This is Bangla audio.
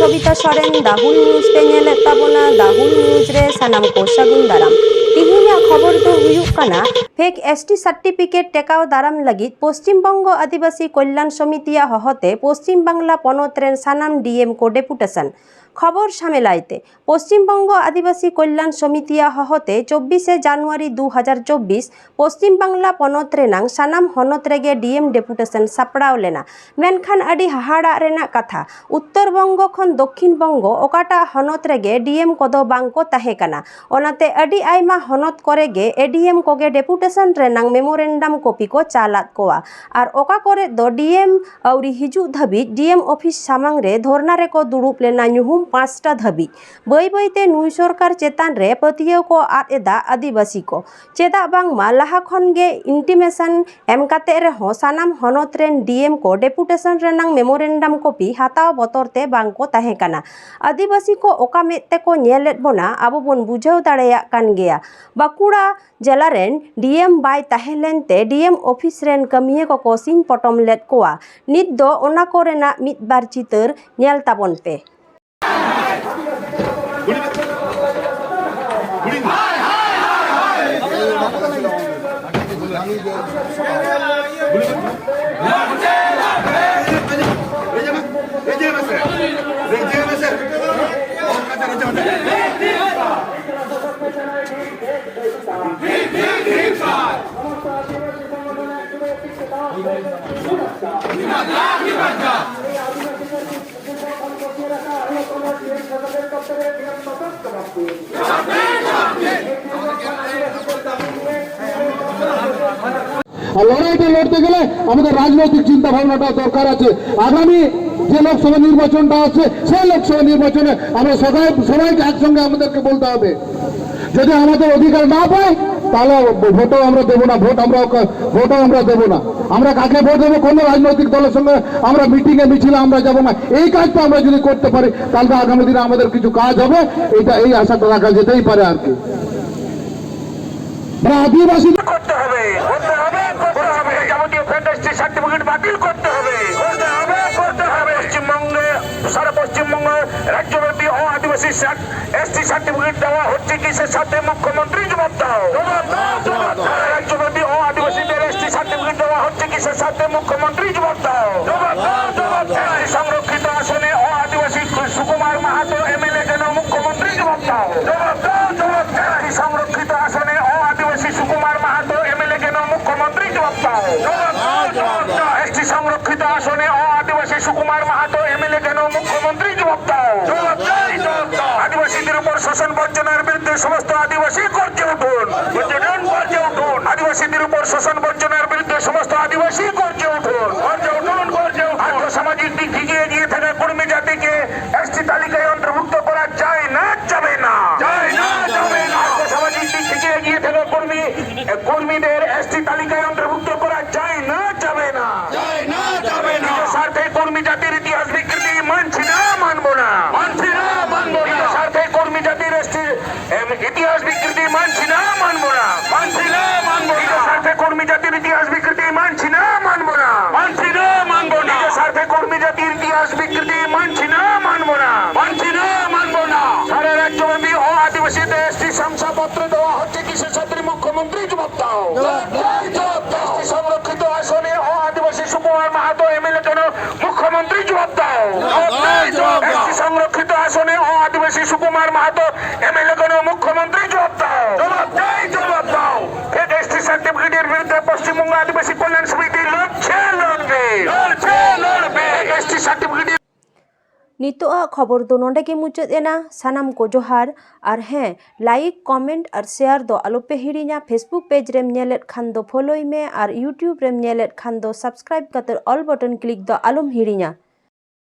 सबिता सोरेन दाहुल न्यूज पे नेलेत ताबोना दाहुल न्यूज रे सनाम को सागुन दाराम तिहिना खबर दो हुयुक काना फेक एसटी सर्टिफिकेट टेकाव दाराम लगित पश्चिम बंग आदिवासी कल्याण समितिया हहते पश्चिम बांगला पनत रेन सानाम डीएम को डेपुटेशन खबर सामेलाइते पश्चिम बंग आदिवासी कल्याण समितिया हहते 24 জানুয়ারি 2024 पश्चिम बांगला पनत रेनांग सानाम हनत रेगे डीएम डेपुटेशन सापड़ाव लेना मेनखान आदि हाहाड़ा रेना कथा उत्तर बंग खन दक्षिण बंग ओकाटा हनत रेगे डीएम कोदो बांको ताहेकाना ओनाते आदि आयमा हनत करेगे ADM Koge deputation रेनांग memorandum copy को चालात कोआ आर ओका करे दो डीएम आउरी हिजु धाबी डीएम ऑफिस सामांग रे धरना रे को दुड़ुब लेना न्युहुम 5टा धाबी बै बैते नुई सरकार चेतान रे पतियो को आद एदा आदिवासी को चेदा बांगमा लाहा खन गे इंटिमेशन एम काते रे हो सानाम हनत रेन डीएम को डेपुटेशन रेनांग मेमोरेंडम कॉपी हाताव बतरते बांको ताहेकाना आदिवासी को ओका मेते को नेलेत बोना आबो बोन बुझाव दाड़ेया कान गेया बाकुड़ा जिला रेन डीएम बाय ताहेलेनते डीएम ऑफिस रेन कमिये को सिंग पटम लेत कोआ नित दो ओना कोरेना मित बार चितर नेल ताबन पे লড়াইটা লড়তে গেলে আমাদের রাজনৈতিক চিন্তা ভাবনাটা দরকার আছে। আগামী যে লোকসভা নির্বাচনটা আছে সেই লোকসভা নির্বাচনে আমরা সবাইকে একসঙ্গে আমাদেরকে বলতে হবে যদি আমাদের অধিকার না পাই তাহলে ভোটও আমরা দেবো না, ভোটও আমরা দেবো না। আমরা কাকে ভোট দেবো কোনো রাজনৈতিক দলের সঙ্গে আমরা মিটিংয়ে মিছিলে আমরা যাবো না। এই কাজটা আমরা যদি করতে পারি তাহলে আগামী দিনে আমাদের কিছু কাজ হবে, এই আশাটা রাখা যেতেই পারে আর কি। আদিবাসী করতে হবে যাবতীয় ফ্যান্টাস্টিক সার্টিফিকেট বাতিল করতে হবে পশ্চিমবঙ্গে সারা পশ্চিমবঙ্গ রাজ্যব্যাপী আদিবাসী এসটি সার্টিফিকেট দেওয়া হচ্ছে কিসের সাথে মুখ্যমন্ত্রী জবাব দাও রাজ্যব্যাপী আদিবাসীদের এসটি সার্টিফিকেট দেওয়া হচ্ছে কিসের সাথে মুখ্যমন্ত্রী জবাব দাও সংরক্ষিত আসনে আদিবাসী সুকুমার মাহাতো এমএলএ কেন মুখ্যমন্ত্রী জবাব দাও সংরক্ষিত আসনে আদিবাসী সুকুমার মাহাতো এমএলএ কেন মুখ্যমন্ত্রী জবাব দাও এসটি সংরক্ষিত আসনে আদিবাসী সুকুমার মাহাতো এমএলএ কেন মুখ্যমন্ত্রী জবাব দাও আদিবাসীদের উপর শোষণ বর্জনের বিরুদ্ধে সমস্ত আদিবাসী গর্জে উঠুন আদিবাসীদের উপর শোষণ বর্জনের বিরুদ্ধে সমস্ত আদিবাসী গর্জে উঠুন আর্থসামাজিক দিক থেকে এগিয়ে থাকা কর্মী জাতিকে এসটি তালিকায় অন্তর্ভুক্ত করা যায় না যাবে না আর্থসামাজিক দিক থেকে এগিয়ে থাকা কর্মীদের এসটি তালিকায় অন্তর্ভুক্ত করা যায় না যাবে না স্বার্থে কর্মী জাতির ইতিহাস বিকৃতি মানছি না মানবো না স্বার্থে কর্মী জাতির ইতিহাস বিকৃতি মানছি না মানবো না স্বার্থে কর্মী জাতির ইতিহাস বিকৃতি মানছি না মানবো না স্বার্থে কর্মী জাতির ইতিহাস বিকৃতি মানছি না মানবো না সারা রাজ্যব্যাপী আদিবাসীদের এসটি শংসাপত্র দেওয়া হচ্ছে কিসের সাথে মুখ্যমন্ত্রী জবাব দাও সংরক্ষিত আসনে আদিবাসী সুকুমার মাহাতো এমএলএ কেন মুখ্যমন্ত্রী জবাব দাও সংরক্ষিত আসনে আদিবাসী সুকুমার মাহাতো এমএলএ কেন মুখ্যমন্ত্রী জবাব দাও এসটি সার্টিফিকেটের বিরুদ্ধে পশ্চিমবঙ্গ আদিবাসী কল্যাণ সমিতি লড়বে এসটি সার্টিফিকেট नितोआ खबर दो नोंडे के मुचाद एना सानाम को जोहार और हैं लाइक कमेंट और शेयर दो आलोपे हिड़ीना फेसबुक पेज रेम नेलेट खान दो फॉलोई में और यूट्यूब रेम नेलेट खान दो subscribe Qatar all button click दो आलोम हिड़ीना।